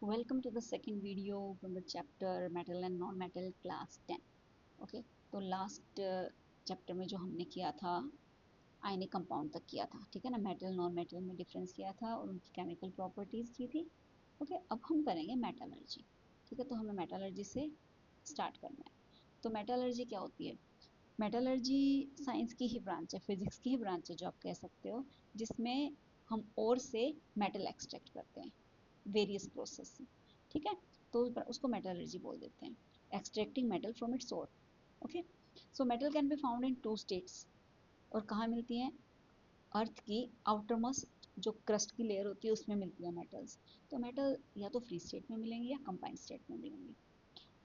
Welcome to the second video from the chapter metal and non-metal class 10. Okay तो last chapter में जो हमने किया था आयनिक कंपाउंड तक किया था, ठीक है ना। मेटल नॉन मेटल में डिफरेंस किया था और उनकी केमिकल प्रॉपर्टीज की थी। ओके अब हम करेंगे मेटलर्जी, ठीक है। तो हमें मेटलर्जी से स्टार्ट करना है। तो मेटलर्जी क्या होती है? मेटलर्जी साइंस की ही ब्रांच है, फिजिक्स की ही ब्रांच है जो आप कह सकते हो, जिसमें हम ओर से मेटल एक्सट्रैक्ट करते हैं वेरियस प्रोसेस से, ठीक है। तो उसको मेटलर्जी बोल देते हैं, extracting metal from its ore. Okay so metal can be found in two states. और कहाँ मिलती हैं? अर्थ की आउटर मोस्ट जो क्रस्ट की लेयर होती है उसमें मिलती है मेटल्स। तो मेटल या तो फ्री स्टेट में मिलेंगे या कंबाइंड स्टेट में मिलेंगे।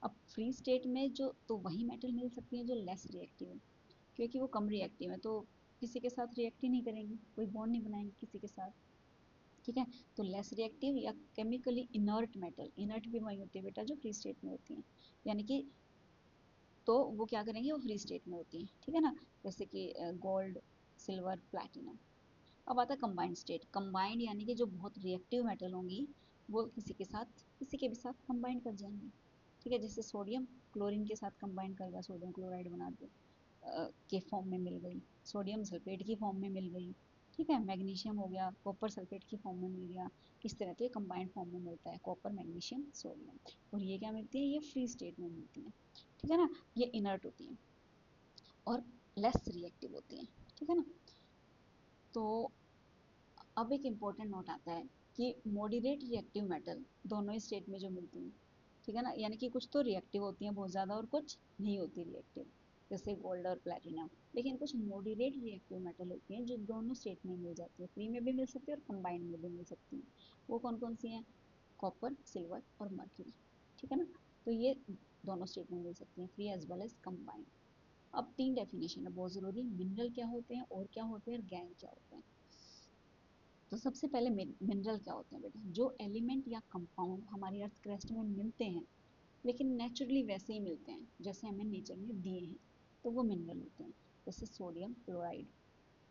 अब फ्री स्टेट में जो तो वही मेटल मिल सकती है जो लेस रिएक्टिव है, क्योंकि वो कम रिएक्टिव है तो किसी के साथ रिएक्ट ही नहीं करेंगी, कोई बॉन्ड नहीं बनाएंगे किसी के साथ, ठीक है। तो लेस रिएक्टिव या केमिकली इनर्ट मेटल, इनर्ट भी वही होती है बेटा जो फ्री स्टेट में होती है, यानी कि तो वो क्या करेंगे, वो फ्री स्टेट में होती है, ठीक है ना। जैसे कि गोल्ड, सिल्वर, प्लैटिनम। अब आता है कंबाइंड स्टेट। कंबाइंड यानी कि जो बहुत रिएक्टिव मेटल होंगी वो किसी के साथ, किसी के भी साथ कंबाइंड कर जाएंगी, ठीक है। जैसे सोडियम क्लोरीन के साथ कंबाइंड करेगा, सोडियम क्लोराइड बना दे के फॉर्म में मिल गई, सोडियम सल्फेट की फॉर्म में मिल गई, ठीक है। मैग्नीशियम हो गया कॉपर सल्फेट की फॉर्म में मिल गया। इस तरह तो ये कंबाइंड फॉर्म में मिलता है, कॉपर मैग्नीशियम सोडियम। और ये क्या मिलती है? ये फ्री स्टेट में मिलती है, ठीक है ना। ये इनर्ट होती है और लेस रिएक्टिव होती है, ठीक है ना। तो अब एक इम्पोर्टेंट नोट आता है कि मॉडरेट रिएक्टिव मेटल दोनों ही स्टेट में जो मिलती हैं, ठीक है ना, यानी कि कुछ तो रिएक्टिव होती हैं बहुत ज़्यादा और कुछ नहीं होती रिएक्टिव, जैसे गोल्ड और प्लैटिनम। लेकिन कुछ मॉडरेट रिएक्टिव मेटल होती हैं जो दोनों स्टेट में मिल जाती है, फ्री में भी मिल सकती है और कंबाइंड में भी मिल सकती हैं। वो कौन कौन सी हैं? कॉपर, सिल्वर और मर्क्यूरी, ठीक है ना। तो ये दोनों स्टेट में मिल सकती हैं, free as well as combined. अब तीन डेफिनेशन है बहुत ज़रूरी, मिनरल क्या होते हैं और क्या होते हैं और गैंग क्या होते हैं। तो सबसे पहले मिनरल क्या होते हैं बेटा? जो एलिमेंट या कंपाउंड हमारी अर्थ क्रस्ट में मिलते हैं लेकिन नेचुरली वैसे ही मिलते हैं जैसे हमें नेचर में दिए हैं, तो वो मिनरल होते हैं। जैसे सोडियम क्लोराइड,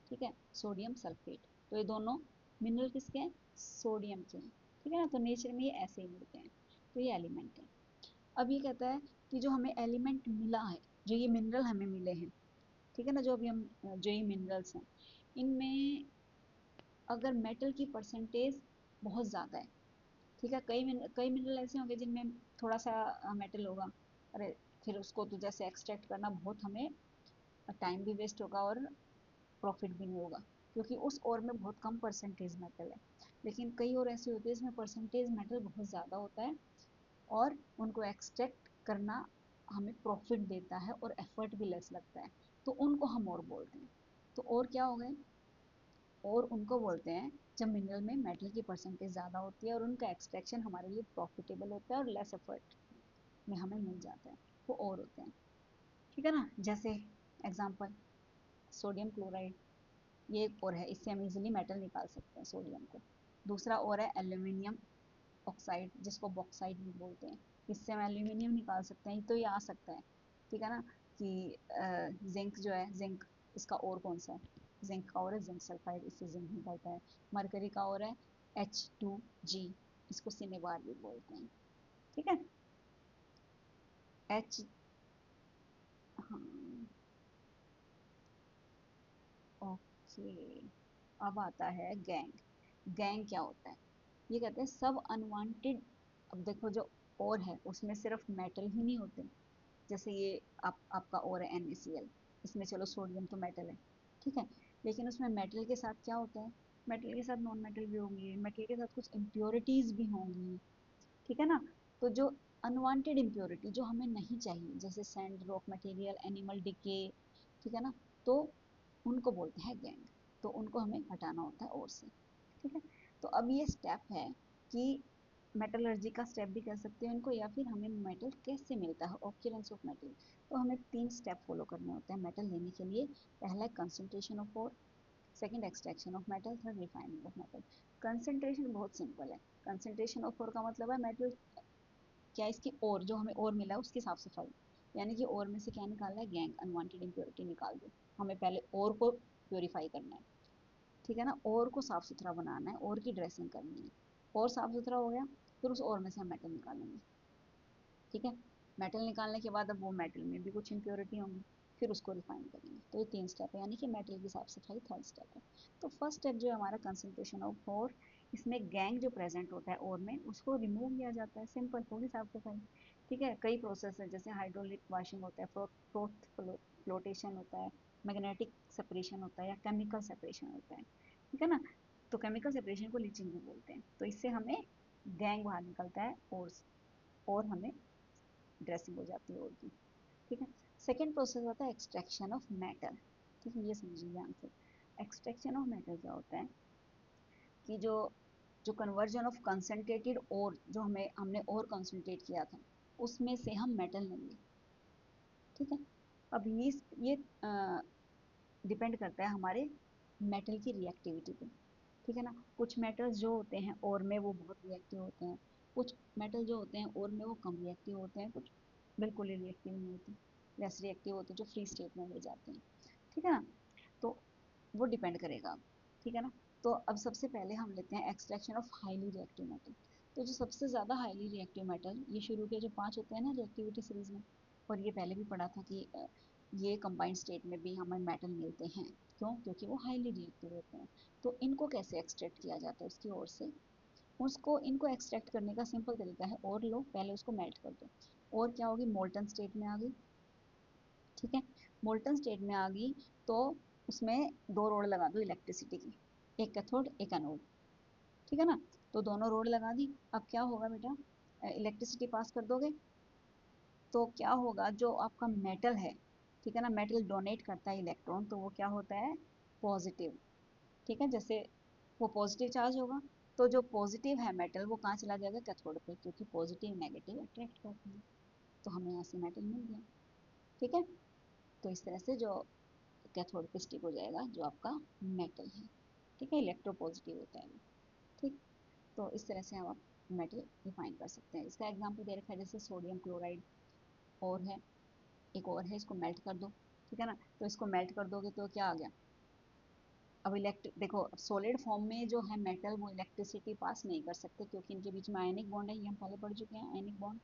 ठीक है, सोडियम सल्फेट। तो ये दोनों मिनरल किसके हैं? सोडियम के हैं, ठीक है ना। तो नेचर में ये ऐसे ही मिलते हैं, तो ये एलिमेंट है। अब ये कहता है कि जो हमें एलिमेंट मिला है, जो ये मिनरल हमें मिले हैं, ठीक है ना, जो अभी हम जो ये मिनरल्स हैं इनमें अगर मेटल की परसेंटेज बहुत ज़्यादा है, ठीक है। कई मिनरल ऐसे होंगे जिनमें थोड़ा सा मेटल होगा, अरे फिर उसको तो जैसे एक्सट्रैक्ट करना बहुत हमें टाइम भी वेस्ट होगा और प्रॉफिट भी नहीं होगा, क्योंकि उस और में बहुत कम परसेंटेज मेटल है। लेकिन कई और ऐसे होते हैं जिसमें परसेंटेज मेटल बहुत ज़्यादा होता है और उनको एक्सट्रैक्ट करना हमें प्रॉफिट देता है और एफर्ट भी लेस लगता है, तो उनको हम और बोलते हैं। तो और क्या हो गए? और उनको बोलते हैं जब मिनरल में मेटल की परसेंटेज ज़्यादा होती है और उनका एक्सट्रैक्शन हमारे लिए प्रॉफिटेबल होता है और लेस एफर्ट में हमें मिल जाता है, वो और होते हैं, ठीक है ना। जैसे एग्जांपल सोडियम क्लोराइड, ये एक और है, इससे हम इजीली मेटल निकाल सकते हैं सोडियम को। दूसरा और है एल्यूमिनियम ऑक्साइड, जिसको बॉक्साइड भी बोलते हैं, इससे हम एल्यूमिनियम निकाल सकते हैं। तो ये आ सकता है, ठीक है ना। कि जिंक जो है, जिंक इसका और कौन सा है? जिंक का और है जिंक सल्फाइड, इससे जिंक निकलता है। मरकरी का और है H2G, इसको सिनेबार भी बोलते हैं, ठीक है। एच, हाँ, ओके। अब आता है गैंग। गैंग क्या होता है? ये कहते हैं सब अनवांटेड। अब देखो जो और है उसमें सिर्फ मेटल ही नहीं होते, जैसे ये आपका और है NaCl, इसमें चलो सोडियम तो मेटल है, ठीक है। लेकिन उसमें मेटल के साथ क्या होता है? मेटल के साथ नॉन मेटल भी होंगे, मेटल के साथ कुछ इम्प्योरिटीज भी होंगी, ठीक है ना। तो जो अनवांटेड इम्प्योरिटी जो हमें नहीं चाहिए, जैसे sand, rock material, animal decay, ठीक है ना, तो उनको बोलते हैं गैंग। तो उनको हमें हटाना होता है और से, ठीक है। तो अब ये स्टेप है कि मेटलर्जी का स्टेप भी कह सकते हैं इनको, या फिर हमें मेटल कैसे मिलता है, ऑक्यूरेंस ऑफ मेटल। तो हमें तीन स्टेप फॉलो करने होते हैं मेटल लेने के लिए। पहला है concentration of ore, second extraction of metal, third refining of metal. Concentration बहुत सिंपल है। कंसंट्रेशन ऑफ ओर का मतलब है मेटल क्या, इसकी और जो हमें और मिला है उसकी साफ सफाई, यानी कि और में से क्या निकालना है? गैंग, अनवांटेड इम्प्योरिटी निकाल दो। हमें पहले और को प्योरीफाई करना है, ठीक है ना। और को साफ सुथरा बनाना है, और की ड्रेसिंग करनी है। और साफ सुथरा हो गया, फिर उस और में से हम मेटल निकालेंगे, ठीक है। मेटल निकालने के बाद अब वो मेटल में भी कुछ इम्प्योरिटी होंगी, फिर उसको रिफाइन करेंगे। तो ये 3 स्टेप है, यानी कि मेटल की साफ सफाई 3rd स्टेप है। तो फर्स्ट स्टेप जो है हमारा कंसंट्रेशन ऑफ ओर, इसमें गैंग जो प्रेजेंट होता है ओर में उसको रिमूव किया जाता है, सिंपल होगी साफ सफाई, ठीक है। कई प्रोसेस है, जैसे हाइड्रोलिक वॉशिंग होता है, फ्लोटेशन होता है, मैग्नेटिक सेपरेशन होता है, या केमिकल सेपरेशन होता है, ठीक है ना। तो केमिकल सेपरेशन को लीचिंग भी बोलते हैं। तो इससे हमें गैंग बाहर निकलता है और हमें ड्रेसिंग हो जाती है और की, ठीक है। सेकेंड प्रोसेस होता है एक्सट्रैक्शन ऑफ मेटल, ठीक है। ये समझिए ध्यान से, एक्सट्रैक्शन ऑफ मेटल क्या होता है कि जो जो कन्वर्जन ऑफ कंसंट्रेटेड और जो हमने और कंसंट्रेट किया था उसमें से हम मेटल लेंगे, ठीक है। अब ये डिपेंड करता है हमारे मेटल की रिएक्टिविटी पे, ठीक है ना। कुछ मेटल्स जो होते हैं और में वो बहुत रिएक्टिव होते हैं, कुछ मेटल जो होते हैं और में वो कम रिएक्टिव होते हैं, कुछ बिल्कुल ही रिएक्टिव नहीं होते, लेस रिएक्टिव होते हैं, जो फ्री स्टेट में मिल जाते हैं, ठीक है ना। तो वो डिपेंड करेगा, ठीक है ना। तो अब सबसे पहले हम लेते हैं extraction of highly reactive metal. तो जो सबसे ज़्यादा हाईली रिएक्टिव मेटल, ये शुरू के जो 5 होते हैं ना रिएक्टिविटी सीरीज में, और ये पहले भी पढ़ा था कि ये कंबाइंड स्टेट में भी हमें मेटल मिलते हैं, क्यों? क्योंकि वो हाईली रिएक्टिव होते हैं। तो इनको कैसे एक्सट्रैक्ट किया जाता है उसकी ओर से, उसको इनको एक्सट्रैक्ट करने का सिंपल तरीका है, और लो पहले उसको मेल्ट कर दो। और क्या होगी, मोल्टन स्टेट में आ गई, ठीक है। मोल्टन स्टेट में आ गई तो उसमें 2 रोड लगा दो इलेक्ट्रिसिटी की, एक कैथोड एक एनोड, ठीक है ना। तो दोनों रोड लगा दी। अब क्या होगा बेटा, इलेक्ट्रिसिटी पास कर दोगे तो क्या होगा, जो आपका मेटल है, ठीक है ना, मेटल डोनेट करता है इलेक्ट्रॉन, तो वो क्या होता है, पॉजिटिव, ठीक है। जैसे वो पॉजिटिव चार्ज होगा तो जो पॉजिटिव है मेटल वो कहाँ चला जाएगा, कैथोड पे, क्योंकि पॉजिटिव नेगेटिव अट्रैक्ट करते हैं। तो हमें यहाँ से मेटल मिल गया, ठीक है। तो इस तरह से जो कैथोड पे स्टिक हो जाएगा जो आपका मेटल है, ठीक है, इलेक्ट्रोपॉजिटिव होता है वो, ठीक। तो इस तरह से हम आप मेटल रिफाइन कर सकते हैं। इसका एग्जांपल दे रखा है, जैसे सोडियम क्लोराइड और है, एक और है, इसको मेल्ट कर दो, ठीक है ना। तो इसको मेल्ट कर दोगे तो क्या आ गया, अब इलेक्ट्रिक देखो, सॉलिड फॉर्म में जो है मेटल वो इलेक्ट्रिसिटी पास नहीं कर सकते, क्योंकि इनके बीच में आयनिक बॉन्ड है, ये हम पहले पढ़ चुके हैं आयनिक बॉन्ड,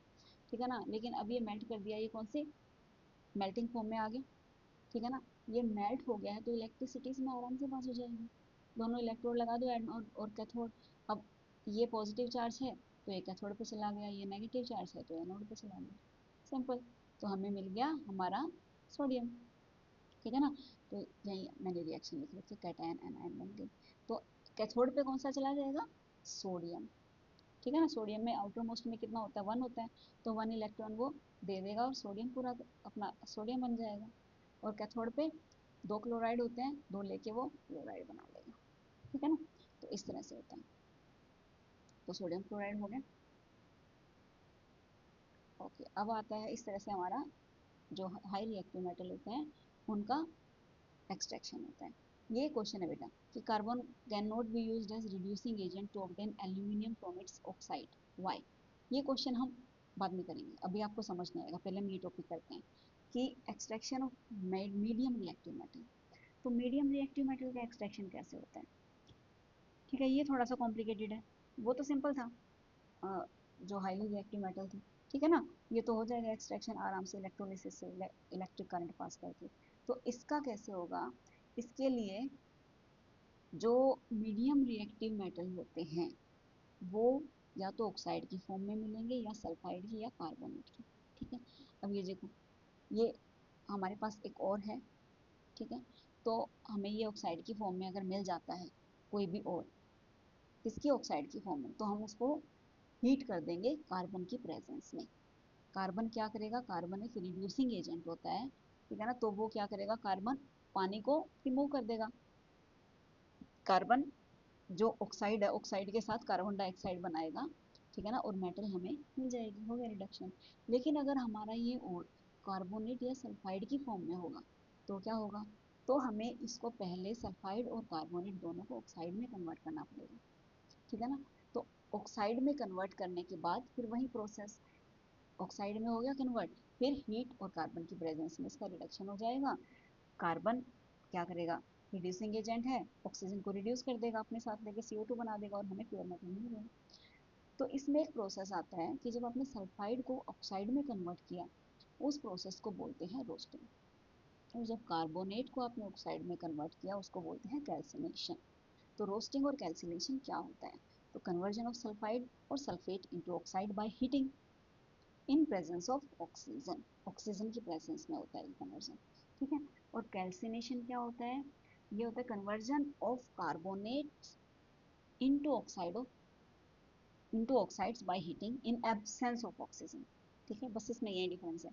ठीक है ना। लेकिन अब ये मेल्ट कर दिया, ये कौन सी मेल्टिंग फॉर्म में आ गया, ठीक है ना। ये मेल्ट हो गया है तो इलेक्ट्रिसिटी इसमें आराम से पास हो जाएगी। दोनों इलेक्ट्रोड लगा दो, एनोड और कैथोड। अब ये पॉजिटिव चार्ज है तो ये कैथोड पे चला गया, ये नेगेटिव चार्ज है तो एनोड पे चला गया, सिंपल। तो हमें मिल गया हमारा सोडियम, ठीक है ना। तो यही मैंने रिएक्शन लिख रखी, कैटायन एनायन बन गई। तो कैथोड पे कौन सा चला जाएगा, सोडियम, ठीक है ना। सोडियम में आउटर मोस्ट में कितना होता है, 1 होता है, तो 1 इलेक्ट्रॉन वो दे देगा और सोडियम पूरा अपना सोडियम बन जाएगा। और कैथोड पे 2 क्लोराइड होते हैं, 2 लेके वो क्लोराइड बना लेगा, ठीक है ना। तो इस तरह से होता है। तो सोडियम क्लोराइड हो गया, ओके। अब आता है इस तरह से हमारा जो हाई रिएक्टिव मेटल होते हैं उनका एक्सट्रैक्शन होता है। ये क्वेश्चन है बेटा कि carbon can not be used as reducing agent to obtain aluminium from its oxide, why. ये क्वेश्चन हम बाद में करेंगे, अभी आपको समझ नहीं आएगा, पहले हम ये टॉपिक करते हैं कि extraction of medium reactive metal. तो मीडियम रिएक्टिव मेटल का एक्सट्रैक्शन कैसे होता है, ठीक है। ये थोड़ा सा कॉम्प्लिकेटेड है, वो तो सिंपल था, अ, जो हाईली रिएक्टिव मेटल थे, ठीक है ना। ये तो हो जाएगा एक्सट्रैक्शन आराम से, इलेक्ट्रोलिसिस से इलेक्ट्रिक करंट पास करके। तो इसका कैसे होगा, इसके लिए जो मीडियम रिएक्टिव मेटल होते हैं वो या तो ऑक्साइड की फॉर्म में मिलेंगे या सल्फाइड की या कार्बोनेट की, ठीक है। अब ये देखो, ये हमारे पास एक और है, ठीक है। तो हमें ये ऑक्साइड की फॉर्म में अगर मिल जाता है कोई भी और, किसकी, ऑक्साइड की फॉर्म में, तो हम उसको हीट कर देंगे कार्बन की प्रेजेंस में। कार्बन क्या करेगा, कार्बन एक रिड्यूसिंग एजेंट होता है, ठीक है ना। तो वो क्या करेगा, कार्बन पानी को रिमूव कर देगा। कार्बन जो ऑक्साइड है, ऑक्साइड के साथ कार्बन डाइऑक्साइड बनाएगा, ठीक है ना, और मेटल हमें मिल जाएगी, हो गया रिडक्शन। लेकिन अगर हमारा ये और कार्बोनेट या सल्फाइड की फॉर्म में होगा तो क्या होगा, तो हमें इसको पहले सल्फाइड और कार्बोनेट दोनों को ऑक्साइड में कन्वर्ट करना पड़ेगा, ठीक है ना। तो ऑक्साइड में कन्वर्ट करने के बाद फिर वही प्रोसेस, ऑक्साइड में हो गया कन्वर्ट, फिर हीट और कार्बन की प्रेजेंस में इसका रिडक्शन हो जाएगा। कार्बन क्या करेगा, रिड्यूसिंग एजेंट है, ऑक्सीजन को रिड्यूस कर देगा, अपने साथ लेके CO2 बना देगा और हमें प्योर मेटल मिल जाएगा। तो इसमें एक प्रोसेस आता है कि जब आपने सल्फाइड को ऑक्साइड में कन्वर्ट किया, उस प्रोसेस को बोलते हैं रोस्टिंग। और जब कार्बोनेट को आपने ऑक्साइड में कन्वर्ट किया, उसको बोलते हैं कैल्सिनेशन। तो रोस्टिंग और कैल्सिनेशन क्या होता है? तो कन्वर्जन ऑफ सल्फाइड और sulphate into oxide by heating in presence of oxygen. Oxygen की प्रेजेंस में होता है कन्वर्जन, ठीक है। और कैल्सिनेशन क्या होता है? ये होता है conversion of carbonate into oxide of into oxides by heating in absence of oxygen, ठीक है। बस इसमें यही डिफरेंस है।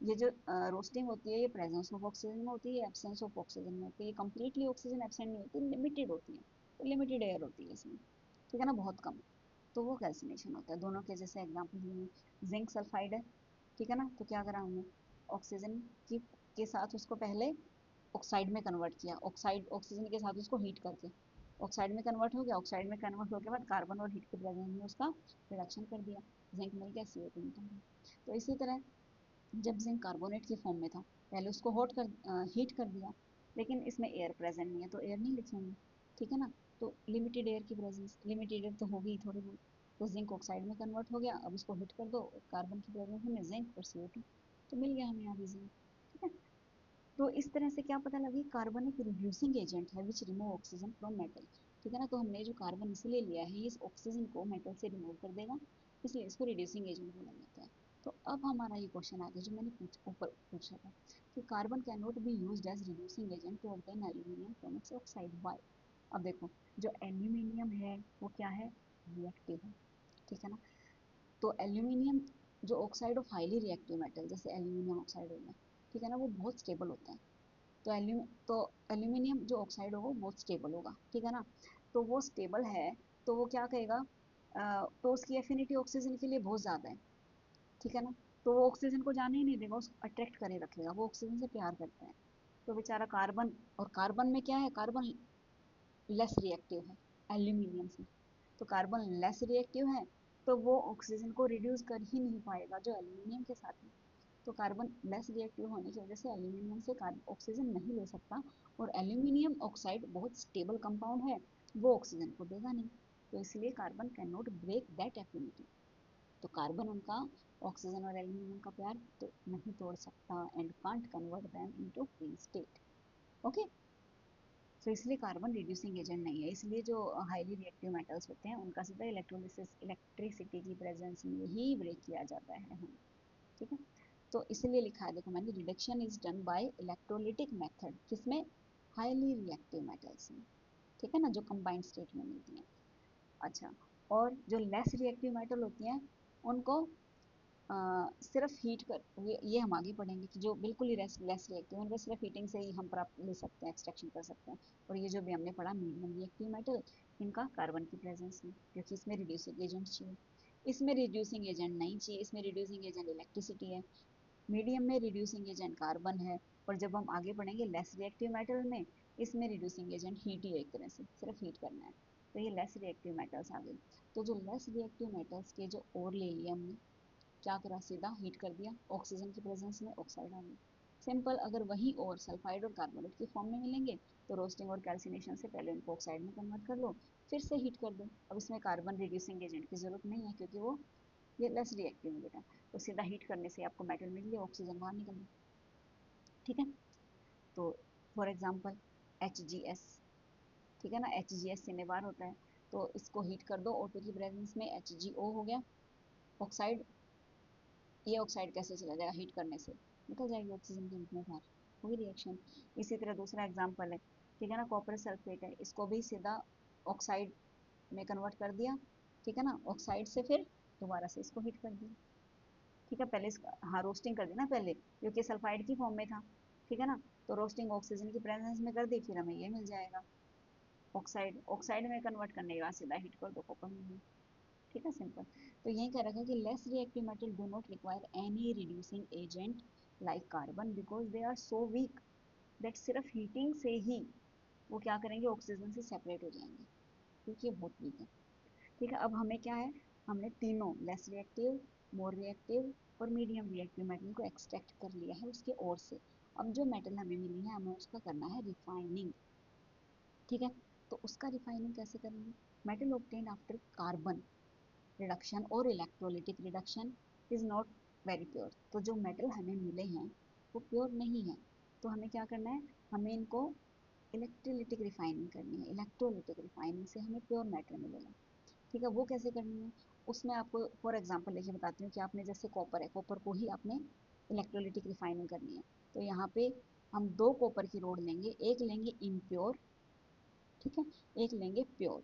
ये जो रोस्टिंग होती है, ये प्रेजेंस ऑफ ऑक्सीजन में होती है, एब्सेंस ऑफ ऑक्सीजन में होती है। ये कंप्लीटली ऑक्सीजन एब्सेंट नहीं होती, लिमिटेड होती है, तो लिमिटेड एयर होती है इसमें, ठीक है ना, बहुत कम। तो वो कैल्सिनेशन होता है। दोनों के जैसे एग्जांपल दिए हैं, जिंक सल्फाइड है, ठीक है ना, तो क्या करा हमने, ऑक्सीजन की के साथ उसको पहले ऑक्साइड में कन्वर्ट किया, ऑक्साइड ऑक्सीजन के साथ उसको हीट करके ऑक्साइड में कन्वर्ट हो गया। ऑक्साइड में कन्वर्ट होने के बाद कार्बन और हीट के प्रेजेंस में उसका रिडक्शन कर दिया, जिंक मिल गया, CO2 निकल गया। तो इसी तरह जब जिंक कार्बोनेट की फॉर्म में था, पहले उसको हीट कर दिया, लेकिन इसमें एयर प्रेजेंट नहीं है, तो एयर नहीं लिखेंगे, ठीक है ना। तो लिमिटेड एयर की प्रेजेंस, लिमिटेड एयर तो होगी ही थोड़ी बहुत। तो जिंक ऑक्साइड में कन्वर्ट हो गया, अब इसको हीट कर दो, कार्बन की प्रेजेंस में जिंक और CO2, तो मिल गया हमें यहाँ भी जिंक, ठीक है। तो इस तरह से क्या पता लगी, कार्बन एक रिड्यूसिंग एजेंट है विच रिमूव ऑक्सीजन फ्रॉम मेटल, ठीक है ना। तो हमने जो कार्बन इसलिए लिया है, ये इस ऑक्सीजन को मेटल से रिमूव कर देगा, इसलिए इसको रिड्यूसिंग एजेंट बोला जाता है। तो अब हमारा ये क्वेश्चन आ गया जो मैंने ऊपर पूछा था कि carbon can not be used as reducing agent to obtain aluminium from its oxide, why? अब देखो, जो एल्यूमिनियम है वो क्या है, रिएक्टिव है, ठीक है ना। तो एल्यूमिनियम जो oxide of highly reactive metal, जैसे एल्यूमिनियम ऑक्साइड हो गया, ठीक है ना, वो बहुत स्टेबल होता है। तो एल्यूमिनियम जो ऑक्साइड होगा वो बहुत स्टेबल होगा, ठीक है ना। तो वो स्टेबल है, तो वो क्या कहेगा, तो उसकी एफिनिटी ऑक्सीजन के लिए बहुत ज़्यादा है, ठीक है ना। तो वो ऑक्सीजन को जाने ही नहीं देगा, उसको अट्रैक्ट करे रखेगा, वो ऑक्सीजन से प्यार करता है। तो बेचारा कार्बन, और कार्बन में क्या है, कार्बन लेस रिएक्टिव है एल्यूमिनियम से, तो कार्बन लेस रिएक्टिव है, तो वो ऑक्सीजन को रिड्यूस कर ही नहीं पाएगा जो एल्यूमिनियम के साथ है। तो कार्बन लेस रिएक्टिव होने की वजह से एल्यूमिनियम से ऑक्सीजन नहीं ले सकता, और एल्यूमिनियम ऑक्साइड बहुत स्टेबल कंपाउंड है, वो ऑक्सीजन को देगा नहीं, तो इसलिए carbon can not break that affinity. तो कार्बन उनका ऑक्सीजन और एल्यूमिनियम का प्यार तो नहीं तोड़ सकता, and can't convert them into free state, okay. तो इसलिए कार्बन रिड्यूसिंग एजेंट नहीं है, इसलिए जो हाईली रिएक्टिव मेटल्स होते हैं उनका सीधा इलेक्ट्रोलिसिस इलेक्ट्रिसिटी की प्रेजेंस में ही ब्रेक किया जाता है, हम, ठीक है। तो इसलिए लिखा है, देखो मैंने, reduction is done by electrolytic method, किसमें, हाईली रिएक्टिव मेटल्स में, ठीक है ना, जो कंबाइंड स्टेट में मिलती हैं। अच्छा, और जो लेस रिएक्टिव मेटल होती हैं उनको सिर्फ हीट कर, ये हम आगे पढ़ेंगे कि जो बिल्कुल ही लेस रिएक्टिव है उनको सिर्फ हीटिंग से ही हम प्राप्त ले सकते हैं, एक्सट्रैक्शन कर सकते हैं। और ये जो भी हमने पढ़ा मीडियम रिएक्टिव मेटल, इनका कार्बन की प्रेजेंस में, क्योंकि इसमें रिड्यूसिंग एजेंट चाहिए, इसमें रिड्यूसिंग एजेंट नहीं चाहिए, इसमें रिड्यूसिंग एजेंट इलेक्ट्रिसिटी है, मीडियम में रिड्यूसिंग एजेंट कार्बन है, और जब हम आगे बढ़ेंगे लेस रिएक्टिव मेटल में, इसमें रिड्यूसिंग एजेंट हीट ही है, एक तरह से सिर्फ हीट करना है। तो ये लेस रिएक्टिव मेटल्स आ गए। तो जो लेस रिएक्टिव मेटल्स के जो और ले लिया हमने, क्या करा, सीधा हीट कर दिया, ऑक्सीजन की प्रेजेंस में ऑक्साइड आ गई, सिंपल। अगर वही और सल्फाइड और कार्बोनेट की फॉर्म में मिलेंगे, तो रोस्टिंग और कैल्सिनेशन से पहले उनको ऑक्साइड में कन्वर्ट कर लो, फिर से हीट कर दो। अब इसमें कार्बन रिड्यूसिंग एजेंट की जरूरत नहीं है, क्योंकि वो ये लेस रिएक्टिव है बेटा, तो सीधा हीट करने से आपको मेटल मिल गया, ऑक्सीजन बाहर निकल गया, ठीक है। तो फॉर एग्जांपल HGS, ठीक है ना, HGS सिनेबार होता है, तो इसको हीट कर दो O2 की प्रेजेंस में, HgO हो गया ऑक्साइड। ये ऑक्साइड कैसे चला जाएगा, हीट करने से निकल जाएगी ऑक्सीजन के रूप में बाहर, वही रिएक्शन। इसी तरह दूसरा एग्जांपल है, ठीक है ना, कॉपर सल्फेट है, इसको भी सीधा ऑक्साइड में कन्वर्ट कर दिया, ठीक है ना, ऑक्साइड से फिर दोबारा से इसको हीट कर दिया, ठीक है। पहले इसका, हाँ, रोस्टिंग कर दी ना पहले, क्योंकि सल्फाइड की फॉर्म में था, ठीक है ना, तो रोस्टिंग ऑक्सीजन की प्रेजेंस में कर दी, फिर हमें ये मिल जाएगा ऑक्साइड, ऑक्साइड में कन्वर्ट करने के बाद सीधा हीट कर दो, कॉपर मिल गया, ठीक है, सिंपल। तो यही कह रखा है कि less reactive metal do not require any reducing agent like carbon, because they are so weak that सिर्फ हीटिंग से ही वो क्या करेंगे, ऑक्सीजन से सेपरेट हो जाएंगे, क्योंकि ये बहुत वीक है, ठीक है। अब हमें क्या है, हमने तीनों लेस रिएक्टिव, मोर रिएक्टिव और मीडियम रिएक्टिव मेटल को एक्सट्रैक्ट कर लिया है उसके ओर से। अब जो मेटल हमें मिली है, हमें उसका करना है रिफाइनिंग, ठीक है। तो उसका रिफाइनिंग कैसे करेंगे, metal obtained after carbon, reduction or electrolytic reduction is not very pure. तो जो मेटल हमें मिले हैं वो प्योर नहीं है, तो हमें क्या करना है, हमें इनको इलेक्ट्रोलिटिक रिफाइनिंग करनी है। इलेक्ट्रोलिटिक रिफाइनिंग से हमें प्योर मेटल मिलेगा। ठीक है, वो कैसे करनी है, उसमें आपको फॉर एग्जांपल लेके बताती हूँ कि आपने जैसे कॉपर है, कॉपर को ही आपने इलेक्ट्रोलिटिक रिफाइनिंग करनी है। तो यहाँ पे हम दो कॉपर की रोड लेंगे, एक लेंगे इम्प्योर, ठीक है, एक लेंगे प्योर।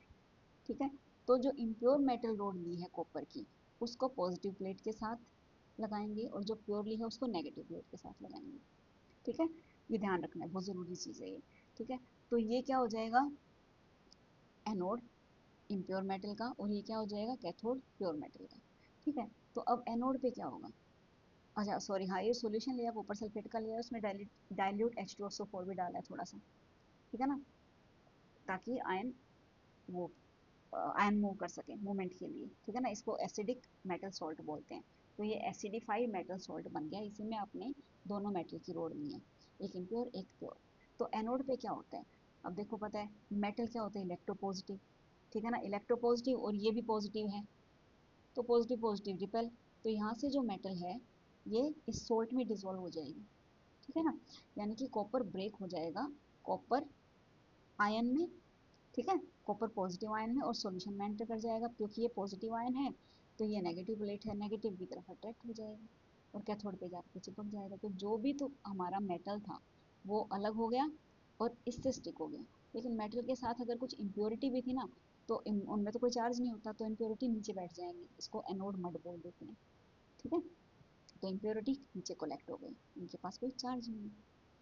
ठीक है, तो जो इम्प्योर मेटल रोड ली है कॉपर की, उसको पॉजिटिव प्लेट के साथ लगाएंगे, और जो प्योर ली है उसको नेगेटिव प्लेट के साथ लगाएंगे। ठीक है, ये ध्यान रखना है, बहुत ज़रूरी चीज़ है ये। ठीक है, तो ये क्या हो जाएगा, एनोड इम्प्योर मेटल का, और ये क्या हो जाएगा, कैथोड प्योर मेटल का। ठीक है, तो अब एनोड पे क्या होगा, अच्छा सॉरी, हाँ, ये सॉल्यूशन लिया कॉपर सल्फेट का लिया, उसमें डाइल्यूट H2SO4 भी डाला है थोड़ा सा, ठीक है ना, ताकि आयन वो आयन मूव कर सके मूवमेंट के लिए। ठीक है ना, इसको एसिडिक मेटल सॉल्ट बोलते हैं। तो ये एसिडिफाइड मेटल सॉल्ट बन गया, इसी में आपने दोनों मेटल की रोड ली है, एक इम्प्योर एक प्योर। तो एनोड पे क्या होता है, अब देखो पता है मेटल क्या होता है, इलेक्ट्रोपॉजिटिव। ठीक है ना, इलेक्ट्रोपॉजिटिव, और ये भी पॉजिटिव है, तो पॉजिटिव पॉजिटिव रिपेल। तो यहाँ से जो मेटल है ये इस सोल्ट में डिजोल्व हो जाएगी। ठीक है ना, यानी कि कॉपर ब्रेक हो जाएगा कॉपर आयन में। ठीक है, कॉपर पॉजिटिव आयन में, और सॉल्यूशन में एंटर कर जाएगा, क्योंकि ये पॉजिटिव आयन है तो ये नेगेटिव प्लेट है, नेगेटिव की तरफ अट्रैक्ट हो जाएगा और कैथोड पे जाकर चिपक जाएगा। तो जो भी तो हमारा मेटल था वो अलग हो गया और इससे स्टिक हो गया। लेकिन मेटल के साथ अगर कुछ इम्प्योरिटी भी थी ना, तो उनमें तो कोई चार्ज नहीं होता, तो इम्प्योरिटी नीचे बैठ जाएंगी, इसको एनोड मड बोल देते हैं। ठीक है, तो इम्प्योरिटी नीचे कलेक्ट हो गई, उनके पास कोई चार्ज नहीं।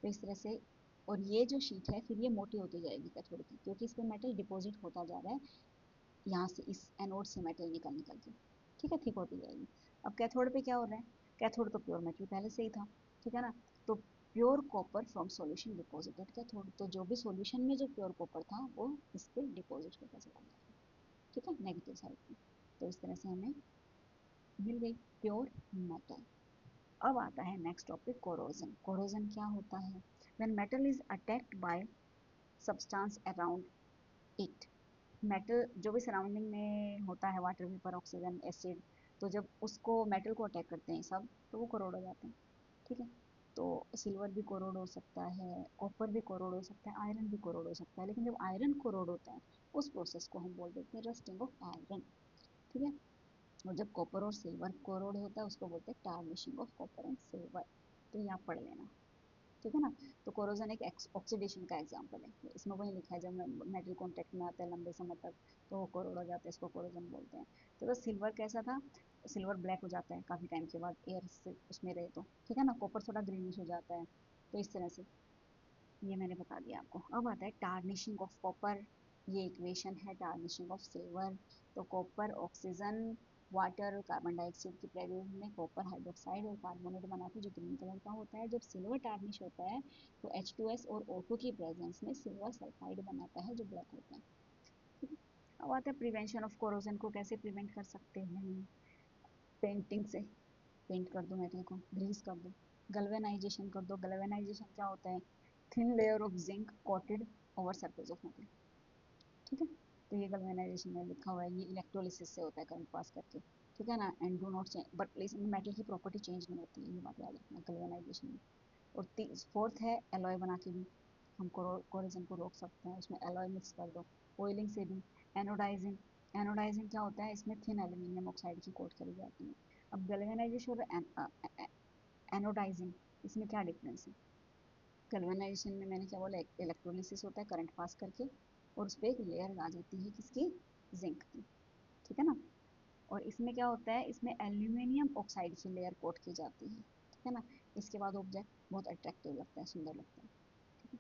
तो इस तरह से, और ये जो शीट है फिर ये मोटी होती जाएगी कैथोड की, क्योंकि इस पर मेटल डिपॉजिट होता जा रहा है यहाँ से, इस एनोड से मेटल निकल निकल के। ठीक है, ठीक होती जाएगी। अब कैथोड पे क्या हो रहा है, कैथोड तो प्योर मेटल पहले से ही था। ठीक है ना, तो pure copper from solution deposited cathode, तो जो भी सॉल्यूशन में जो प्योर कॉपर था वो इस पे डिपॉजिट होता चला जाएगा। ठीक है, नेगेटिव साइड पे। तो इस तरह से हमें मिल गई प्योर मेटल। अब आता है नेक्स्ट टॉपिक, कोरोजन। कोरोजन क्या होता है, when metal is attacked by substance around it. Metal जो भी सराउंडिंग में होता है, वाटर वेपर, ऑक्सीजन, एसिड, तो जब उसको मेटल को अटैक करते हैं सब, तो वो करोड़ हो जाते हैं। ठीक है, तो सिल्वर भी करोड़ हो सकता है, कॉपर भी करोड़ हो सकता है, आयरन भी करोड़ हो सकता है, लेकिन जब आयरन करोड़ होता है उस प्रोसेस को हम बोल देते हैं रस्टिंग ऑफ आयरन। ठीक है, और जब कॉपर और सिल्वर करोड़ होता है उसको बोलते हैं tarnishing of copper and silver. तो ये आप पढ़ लेना। ठीक है ना, तो कोरोजन एक ऑक्सीडेशन का एग्जांपल है, इसमें वही लिखा है जब मेटल कांटेक्ट में आता है लंबे समय तक तो वो करोड़ हो जाता है, इसको कोरोजन बोलते हैं। तो बस सिल्वर कैसा था, सिल्वर ब्लैक हो जाता है काफ़ी टाइम के बाद एयर से उसमें रहे तो। ठीक है ना, कॉपर थोड़ा ग्रीनिश हो जाता है। तो इस तरह से ये मैंने बता दिया आपको। अब आता है टार्निशिंग ऑफ कॉपर, ये इक्वेशन है टार्निशिंग ऑफ सिल्वर। तो कॉपर ऑक्सीजन, वाटर और कार्बन डाइऑक्साइड की प्रेजेंस में कॉपर हाइड्रोक्साइड और कार्बोनेट बनाते हैं जो ग्रीन कलर का होता है। जब सिल्वर टार्निश होता है तो H2S और O2 की प्रेजेंस में सिल्वर सल्फाइड बनाता है जो ब्लैक होता है। ठीक है, अब आता है प्रिवेंशन ऑफ कोरोजन को कैसे प्रिवेंट कर सकते हैं, पेंटिंग से। पेंट कर दो मेटल को, ग्रीस कर दो, गल्वेनाइजेशन कर दो। गल्वेनाइजेशन क्या होता है, thin layer of zinc coated over surface of metal. ठीक है, तो ये गल्वेनाइजेशन में लिखा हुआ है, ये इलेक्ट्रोलिसिस से होता है करंट पास करके। ठीक है ना, and do not change, but इसमें मेटल की प्रॉपर्टी चेंज नहीं होती है, ये बात याद रखना गल्वेनाइजेशन में। और फोर्थ है एलॉय बना के भी हम कोरोजन को रोक सकते हैं, उसमें एलॉय मिक्स कर दो। ऑयलिंग से भी। एनोडाइजिंग, एनोडाइजिंग क्या होता है, इसमें थिन एल्यूमिनियम ऑक्साइड की कोट करी जाती है। अब गैल्वेनाइजेशन और एनोडाइजिंग, इसमें क्या डिफरेंस है, गैल्वेनाइजेशन में मैंने क्या बोला, इलेक्ट्रोलिसिस होता है करंट पास करके, और उस पर एक लेयर आ जाती है किसकी, जिंक की। ठीक है ना, और इसमें क्या होता है, इसमें एल्यूमिनियम ऑक्साइड की लेयर कोट की जाती है। ठीक है ना, इसके बाद ऑब्जेक्ट बहुत अट्रैक्टिव लगता है, सुंदर लगता है। ठीक है,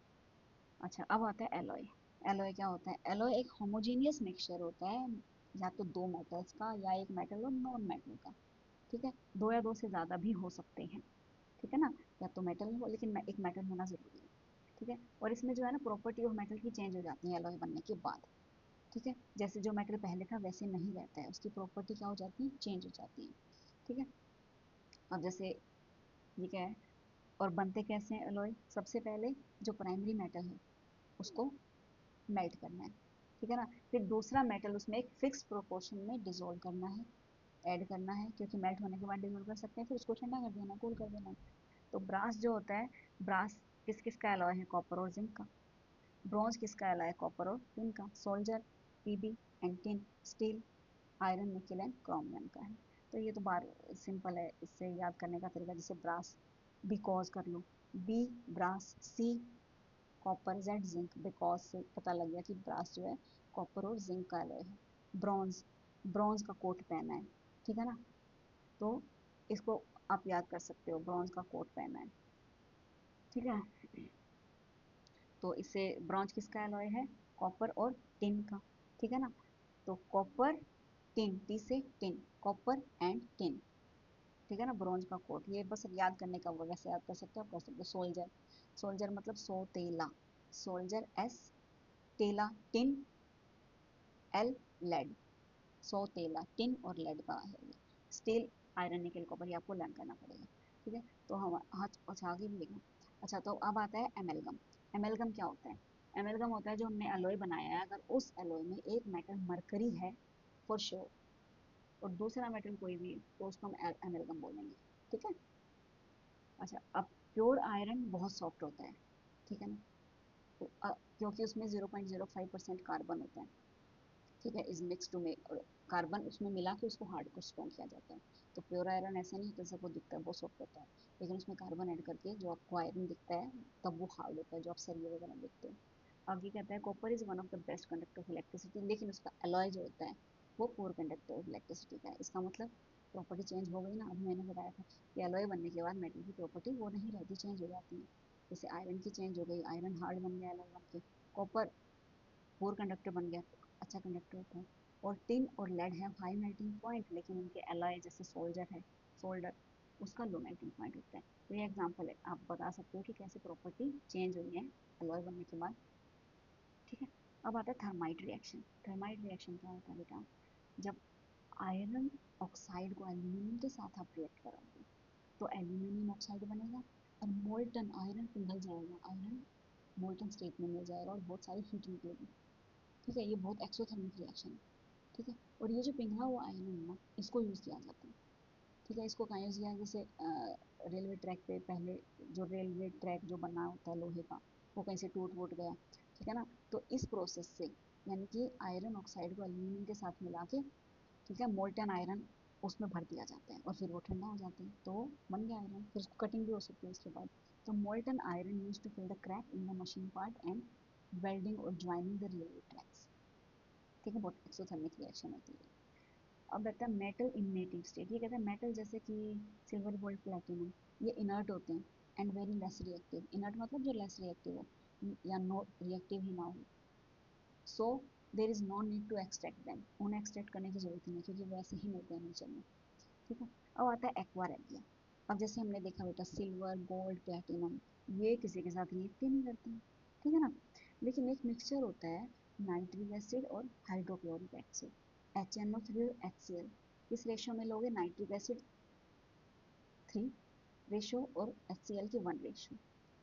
अच्छा अब आता है एलॉय। एलॉय क्या होता है, एलॉय एक होमोजीनियस मिक्सचर होता है, या तो दो मेटल्स का या एक मेटल और नॉन मेटल का। ठीक है, दो या दो से ज़्यादा भी हो सकते हैं। ठीक है ना, या तो मेटल हो, लेकिन एक मेटल होना ज़रूरी है। ठीक है, और इसमें जो है ना प्रॉपर्टी ऑफ मेटल की चेंज हो जाती है एलॉय बनने के बाद। ठीक है, जैसे जो मेटल पहले था वैसे नहीं रहता है, उसकी प्रॉपर्टी क्या हो जाती है, चेंज हो जाती है। ठीक है, अब जैसे ये क्या है, और बनते कैसे हैं एलॉय, सबसे पहले जो प्राइमरी मेटल है उसको मेल्ट करना है। ठीक है ना, फिर दूसरा मेटल उसमें एक फिक्स प्रोपोर्शन में डिसॉल्व करना है। ऐड करना है, क्योंकि मेल्ट होने के बाद डिजोल्व कर सकते हैं, फिर उसको ठंडा कर देना, कूल कर देना। तो ब्रास जो होता है, ब्रास किस किस का अलॉय है, कॉपर और जिंक का। ब्रॉन्ज किसका अलॉय है, कॉपर और टिन का। Solder, PB and tin. Steel, iron, nickel and chromium का है। तो ये तो बार सिंपल है, इससे याद करने का तरीका, जैसे ब्रास बिकॉज कर लो, B brass, C copper, Z zinc. Because से पता लग गया कि ब्रास जो है कॉपर और जिंक का अलॉय है। ब्रॉन्ज, ब्रॉन्ज का कोट पहना है, ठीक है ना। तो इसको आप याद कर सकते हो, ब्रॉन्ज का कोट पहना है, ठीक है। तो इससे ब्रॉन्ज किसका अलॉय है, कॉपर और टिन का, ठीक है ना। तो कॉपर टिन, टी से टिन, कॉपर एंड टिन, ठीक है ना। ब्रॉन्ज का कोट, ये बस याद करने का होगा, वैसे याद कर सकते हो, आप कर सकते हो। सोल्जर, सोल्जर मतलब सोतेला, सोल्जर एस, तेला टिन, एल लेड, सोतेला टिन और लेड का है ये। स्टील, आयरन, निकेल, कॉपर, ये आपको लर्न करना पड़ेगा, ठीक है। तो हम अच्छा आगे भी लिखना। अच्छा, तो अब आता है एमेलगम। एमेलगम क्या होता है, एमेलगम होता है जो हमने एलॉय बनाया है, अगर उस एलॉय में एक मेटल मरकरी है फॉर श्योर, और दूसरा मेटल कोई भी है, तो उसको हम एमेलगम बोलेंगे, ठीक है। अच्छा, अब प्योर आयरन बहुत सॉफ्ट होता है, ठीक है ना। तो क्योंकि उसमें 0.05% कार्बन होता है, ठीक है, is mix to make, carbon उसमें मिला के उसको हार्ड को स्ट्रॉन्ग किया जाता है। तो प्योर आयरन ऐसा नहीं होता जैसा वो दिखता है, वो सॉफ्ट होता है, लेकिन उसमें कार्बन ऐड करके जो आपको आयरन दिखता है तब वो हार्ड होता है, जो आप सरिये वगैरह देखते हो। आगे कहता है copper is one of the best conductor of electricity, लेकिन उसका अलॉय जो होता है वो पुअर कंडक्टर ऑफ इलेक्ट्रिसिटी का है। इसका मतलब प्रॉपर्टी चेंज हो गई ना, अभी मैंने बताया था कि अलॉय बनने के बाद मेटल की प्रॉपर्टी वो नहीं रहती, चेंज हो जाती है। जैसे आयरन की चेंज हो गई, आयरन हार्ड बन गया अलॉय बन के, कॉपर पुअर कंडक्टर बन गया, अच्छा कंडक्टर होता है। और टिन और लेड है हाई मेल्टिंग पॉइंट, लेकिन उनके अलॉय जैसे सोल्जर है, सोल्डर, उसका लो मेल्टिंग पॉइंट होता है। तो ये एग्जांपल है, आप बता सकते हो कि कैसे प्रॉपर्टी चेंज हुई है अलॉय बनने के बाद, ठीक है। अब आता है थर्माइट रिएक्शन। थर्माइट रिएक्शन क्या होता है बेटा, जब आयरन ऑक्साइड को एल्यूमिनियम के साथ आप रिएक्ट कराओगे तो एल्यूमिनियम ऑक्साइड बनेगा, और मोल्टन आयरन पिघल जाएगा, आयरन मोल्टन स्टेट में मिल जाएगा और बहुत सारी हीट निकलेगी, ठीक है। ये बहुत एक्सोथर्मिक रिएक्शन है, ठीक है। और ये जो पिघला हुआ आयरन है ना, इसको यूज़ किया जाता है, ठीक है। इसको कहाँ यूज़ किया है, जैसे रेलवे ट्रैक पे पहले जो रेलवे ट्रैक जो बना होता है लोहे का, वो कहीं से टूट वूट गया, ठीक है ना। तो इस प्रोसेस से, यानी कि आयरन ऑक्साइड को एल्यूमिनियम के साथ मिला के, ठीक है, मोल्टन आयरन उसमें भर दिया जाता है, और फिर वो ठंडा हो जाता है, तो बन गया आयरन, फिर उसको कटिंग भी हो सकती है उसके बाद। तो molten iron use to fill the crack in the machine part and welding और ज्वाइनिंग द रेलवे ट्रैक्स, ठीक है। बहुत एक्सोथर्मिक रिएक्शन होती है। अब रहता है मेटल इन नेटिव स्टेट। ये कहता है मेटल जैसे कि सिल्वर, गोल्ड, प्लेटिनम, ये इनर्ट होते हैं and very less reactive. Inert मतलब जो लेस रिएक्टिव हो, या नो रिएक्टिव ही ना हो। So there is no need to extract them, उन्हें एक्सट्रैक्ट करने की जरूरत नहीं, क्योंकि वो ऐसे ही मिलते हैं नेचर में, ठीक है। अब आता है एक्वा रेगिया। अब जैसे हमने देखा बेटा, सिल्वर, गोल्ड, प्लेटिनम, ये किसी के साथ रिएक्ट ही नहीं करते हैं, ठीक है ना। लेकिन एक मिक्सचर होता है, नाइट्रिक एसिड और हाइड्रोक्लोरिक एसिड, HNO3 और HCl। इस रेशो में लोगे नाइट्रिक एसिड 3 रेशो और HCl की 1 रेशो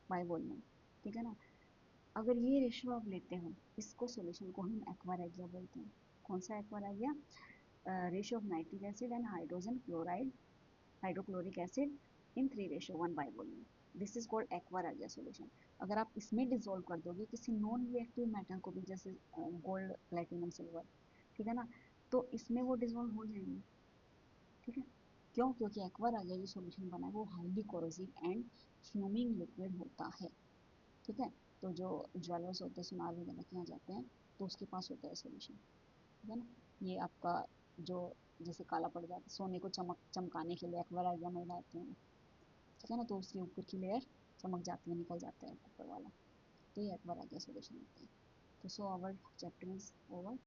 बाय वॉल्यूम, ठीक है ना। अगर ये रेशो आप लेते हो, इसको सॉल्यूशन को हम एक्वा रेगिया बोलते हैं। कौन सा aqua regia, ratio of nitric acid and hydrogen chloride, hydrochloric acid in 3 ratio 1 by volume, this is called aqua regia solution. अगर आप इसमें डिसॉल्व कर दोगे किसी नॉन रिएक्टिव मेटल को भी, जैसे गोल्ड, प्लेटिनम, सिल्वर, ठीक है ना, तो इसमें वो डिसॉल्व हो जाएंगे, ठीक है। क्यों, क्योंकि एक्वा रेगिया जो सॉल्यूशन बना है वो highly corrosive and fuming liquid होता है, ठीक है। तो जो ज्वेलर्स होते हैं, सुनार वगैरह के यहाँ जाते हैं, तो उसके पास होता है सॉल्यूशन, ठीक है ना। ये आपका जो जैसे काला पड़ जाता है, सोने को चमक चमकाने के लिए एक्वा रेगिया में डालते हैं, ठीक है ना, तो उसके ऊपर की लेयर चमक जाती है, निकल जाता है ऊपर वाला, तो ये एक्वा रेगिया सॉल्यूशन होता है। तो so our chapter is over.